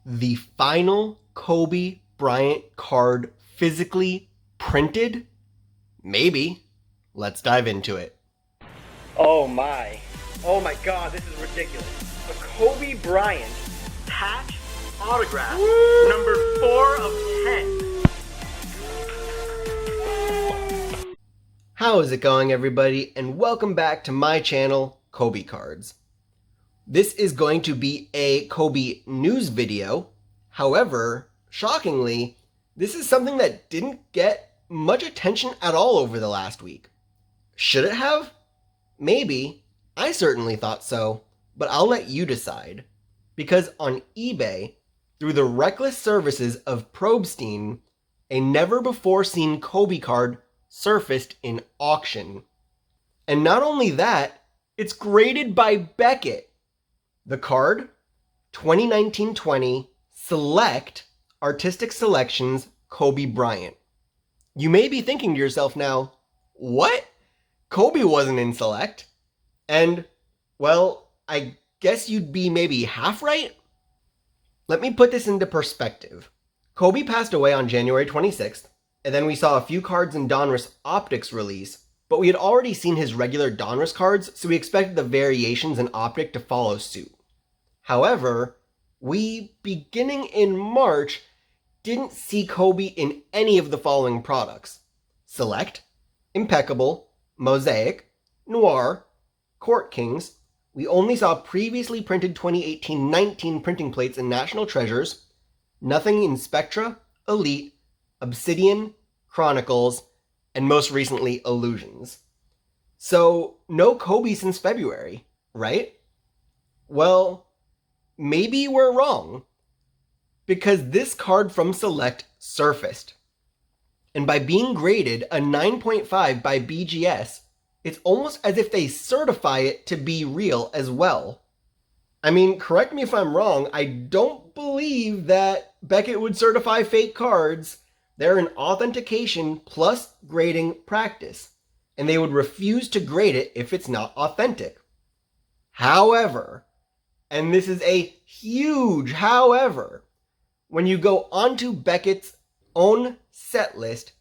the final Kobe Bryant card physically printed? Maybe. Let's dive into it. Oh my god, this is ridiculous. A Kobe Bryant patch autograph, number 4 of 10. How is it going, everybody? And welcome back to my channel, Kobe Cards. This is going to be a Kobe news video. However, shockingly, this is something that didn't get much attention at all over the last week. Should it have? Maybe. I certainly thought so, but I'll let you decide. Because on eBay, through the reckless services of Probstein, a never-before-seen Kobe card surfaced in auction. And not only that, it's graded by Beckett. The card, 2019-20 Select Artistic Selections Kobe Bryant. You may be thinking to yourself now, what? Kobe wasn't in Select? And, well, I guess you'd be maybe half right? Let me put this into perspective. Kobe passed away on January 26th, and then we saw a few cards in Donruss Optics release, but we had already seen his regular Donruss cards, so we expected the variations in Optic to follow suit. However, we, beginning in March, didn't see Kobe in any of the following products: Select, Impeccable, Mosaic, Noir, Court Kings. We only saw previously printed 2018-19 printing plates in National Treasures, nothing in Spectra, Elite, Obsidian, Chronicles, and most recently Illusions. So, no Kobe since February, right? Well, maybe we're wrong, because this card from Select surfaced. And by being graded a 9.5 by BGS, it's almost as if they certify it to be real as well. I mean, correct me if I'm wrong, I don't believe that Beckett would certify fake cards. They're an authentication plus grading practice, and they would refuse to grade it if it's not authentic. However, and this is a huge however, when you go onto Beckett's own set list,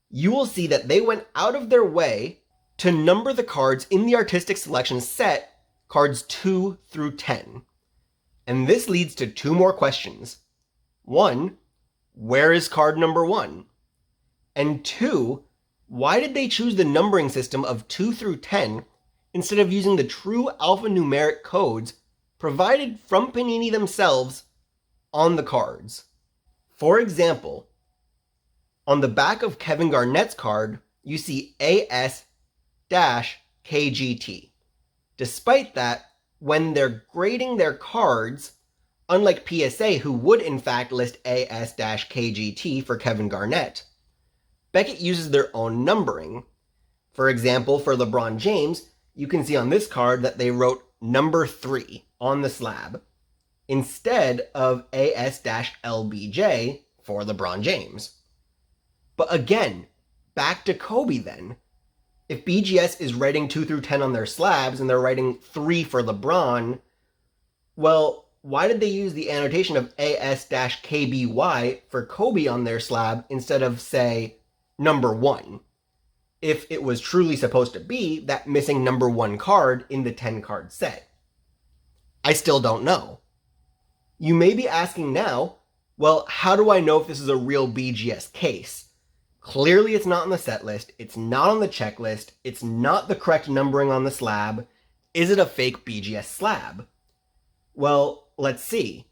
you will see that they went out of their way to number the cards in the Artistic Selections set, cards 2 through 10. And this leads to two more questions. One, where is card number 1? And two, why did they choose the numbering system of 2 through 10 instead of using the true alphanumeric codes provided from Panini themselves on the cards? For example, on the back of Kevin Garnett's card, you see AS-KGT. Despite that, when they're grading their cards, unlike PSA, who would in fact list AS-KGT for Kevin Garnett, Beckett uses their own numbering. For example, for LeBron James, you can see on this card that they wrote number 3 on the slab, instead of AS-LBJ for LeBron James. But again, back to Kobe then. If BGS is writing 2 through 10 on their slabs and they're writing 3 for LeBron, well, why did they use the annotation of AS-KBY for Kobe on their slab instead of, say, number 1? If it was truly supposed to be that missing number 1 card in the 10-card set. I still don't know. You may be asking now, well, how do I know if this is a real BGS case? Clearly it's not on the set list, it's not on the checklist, it's not the correct numbering on the slab. Is it a fake BGS slab? Well, let's see.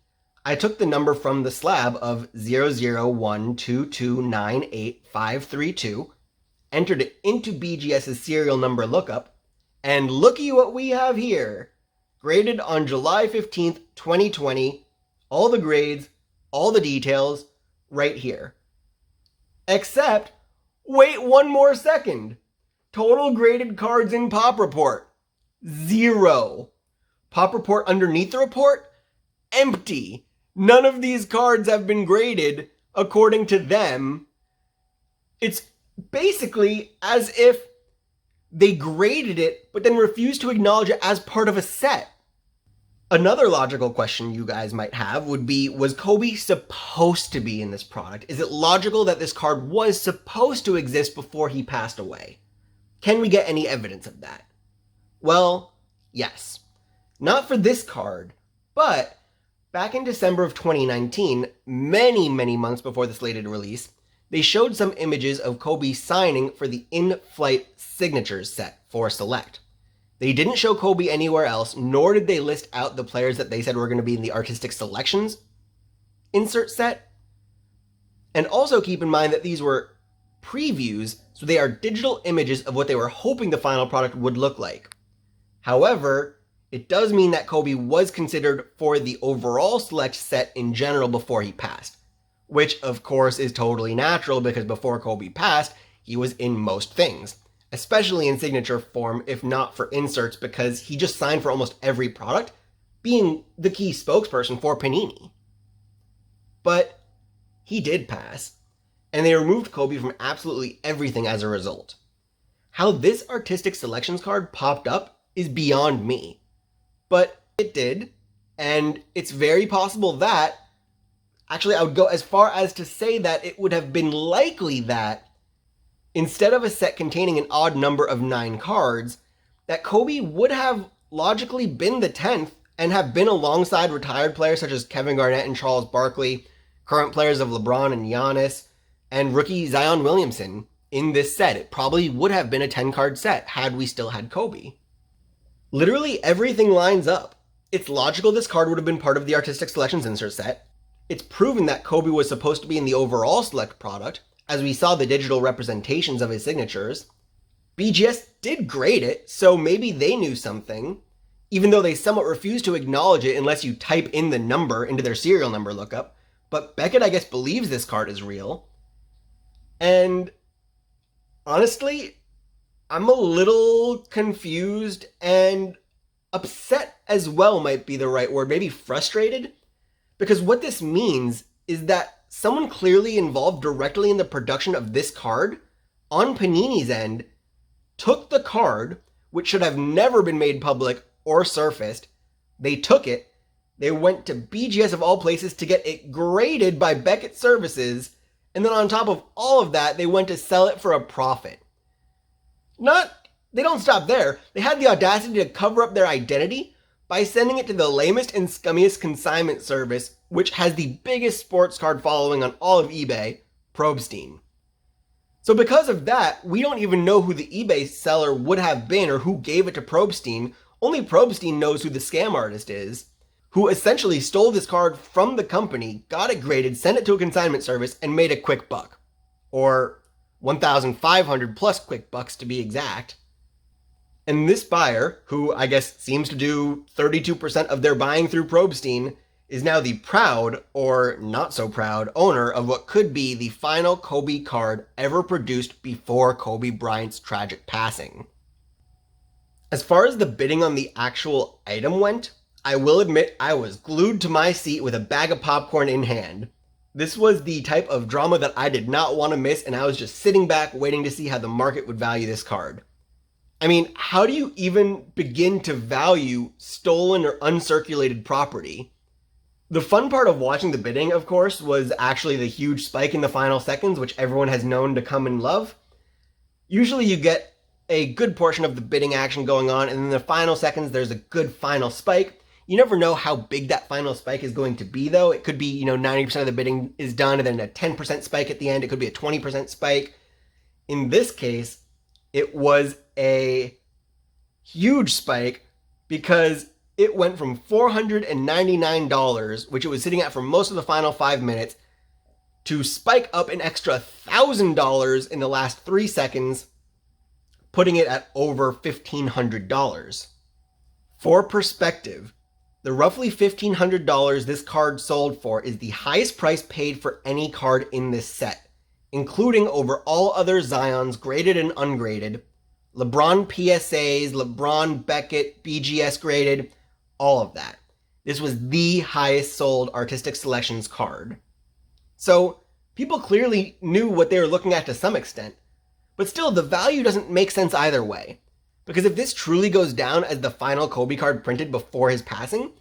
I took the number from the slab of 00122985532, entered it into BGS's serial number lookup, and looky what we have here. Graded on July 15th, 2020, all the grades, all the details, right here. Except, wait one more second. Total graded cards in Pop Report, 0. Pop Report underneath the report, empty. None of these cards have been graded according to them. It's basically as if they graded it, but then refused to acknowledge it as part of a set. Another logical question you guys might have would be, was Kobe supposed to be in this product? Is it logical that this card was supposed to exist before he passed away? Can we get any evidence of that? Well, yes. Not for this card, but back in December of 2019, many months before the slated release, they showed some images of Kobe signing for the in-flight signatures set for Select. They didn't show Kobe anywhere else, nor did they list out the players that they said were going to be in the Artistic Selections insert set. And also keep in mind that these were previews, so they are digital images of what they were hoping the final product would look like. However, it does mean that Kobe was considered for the overall Select set in general before he passed, which of course is totally natural because before Kobe passed, he was in most things, especially in signature form, if not for inserts, because he just signed for almost every product, being the key spokesperson for Panini. But he did pass, and they removed Kobe from absolutely everything as a result. How this Artistic Selections card popped up is beyond me, but it did, and it's very possible that, actually I would go as far as to say that it would have been likely that instead of a set containing an odd number of 9 cards, that Kobe would have logically been the 10th and have been alongside retired players such as Kevin Garnett and Charles Barkley, current players of LeBron and Giannis, and rookie Zion Williamson in this set. It probably would have been a 10-card set had we still had Kobe. Literally everything lines up. It's logical this card would have been part of the Artistic Selections insert set. It's proven that Kobe was supposed to be in the overall Select product, as we saw the digital representations of his signatures. BGS did grade it, so maybe they knew something, even though they somewhat refused to acknowledge it unless you type in the number into their serial number lookup. But Beckett, I guess, believes this card is real. And honestly, I'm a little confused and upset as well might be the right word, maybe frustrated, because what this means is that someone clearly involved directly in the production of this card, on Panini's end, took the card, which should have never been made public or surfaced, they took it, they went to BGS of all places to get it graded by Beckett Services, and then on top of all of that, they went to sell it for a profit. They don't stop there. They had the audacity to cover up their identity by sending it to the lamest and scummiest consignment service, which has the biggest sports card following on all of eBay, Probstein. So because of that, we don't even know who the eBay seller would have been or who gave it to Probstein. Only Probstein knows who the scam artist is, who essentially stole this card from the company, got it graded, sent it to a consignment service, and made a quick buck. Or 1,500 plus quick bucks to be exact. And this buyer, who I guess seems to do 32% of their buying through Probstein, is now the proud, or not so proud, owner of what could be the final Kobe card ever produced before Kobe Bryant's tragic passing. As far as the bidding on the actual item went, I will admit I was glued to my seat with a bag of popcorn in hand. This was the type of drama that I did not want to miss, and I was just sitting back waiting to see how the market would value this card. I mean, how do you even begin to value stolen or uncirculated property? The fun part of watching the bidding, of course, was actually the huge spike in the final seconds, which everyone has known to come and love. Usually you get a good portion of the bidding action going on, and in the final seconds there's a good final spike. You never know how big that final spike is going to be, though. It could be, 90% of the bidding is done, and then a 10% spike at the end. It could be a 20% spike. In this case, it was a huge spike because it went from $499, which it was sitting at for most of the final 5 minutes, to spike up an extra $1,000 in the last 3 seconds, putting it at over $1,500. For perspective, the roughly $1,500 this card sold for is the highest price paid for any card in this set, including over all other Zions graded and ungraded, LeBron PSAs, LeBron Beckett, BGS graded, all of that. This was the highest sold Artistic Selections card. So people clearly knew what they were looking at to some extent, but still the value doesn't make sense either way. Because if this truly goes down as the final Kobe card printed before his passing,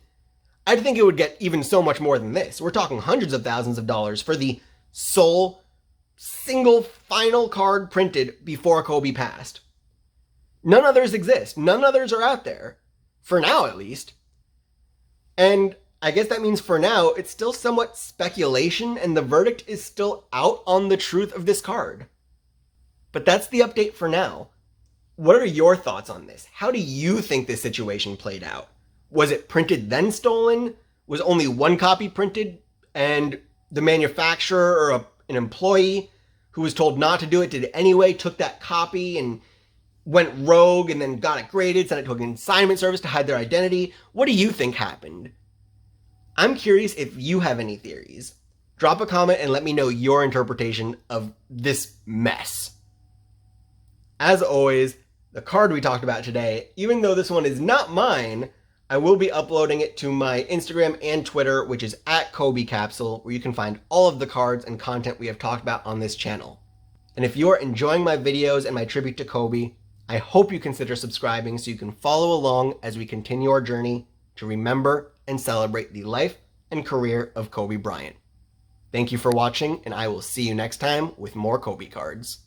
I'd think it would get even so much more than this. We're talking hundreds of thousands of dollars for the sole, single, final card printed before Kobe passed. None others exist. None others are out there. For now, at least. And I guess that means for now, it's still somewhat speculation and the verdict is still out on the truth of this card. But that's the update for now. What are your thoughts on this? How do you think this situation played out? Was it printed then stolen? Was only one copy printed and the manufacturer or an employee who was told not to do it did it anyway, took that copy and went rogue and then got it graded, sent it to a consignment service to hide their identity? What do you think happened? I'm curious if you have any theories. Drop a comment and let me know your interpretation of this mess. As always, the card we talked about today, even though this one is not mine, I will be uploading it to my Instagram and Twitter, which is @KobeCapsule, where you can find all of the cards and content we have talked about on this channel. And if you're enjoying my videos and my tribute to Kobe, I hope you consider subscribing so you can follow along as we continue our journey to remember and celebrate the life and career of Kobe Bryant. Thank you for watching, and I will see you next time with more Kobe cards.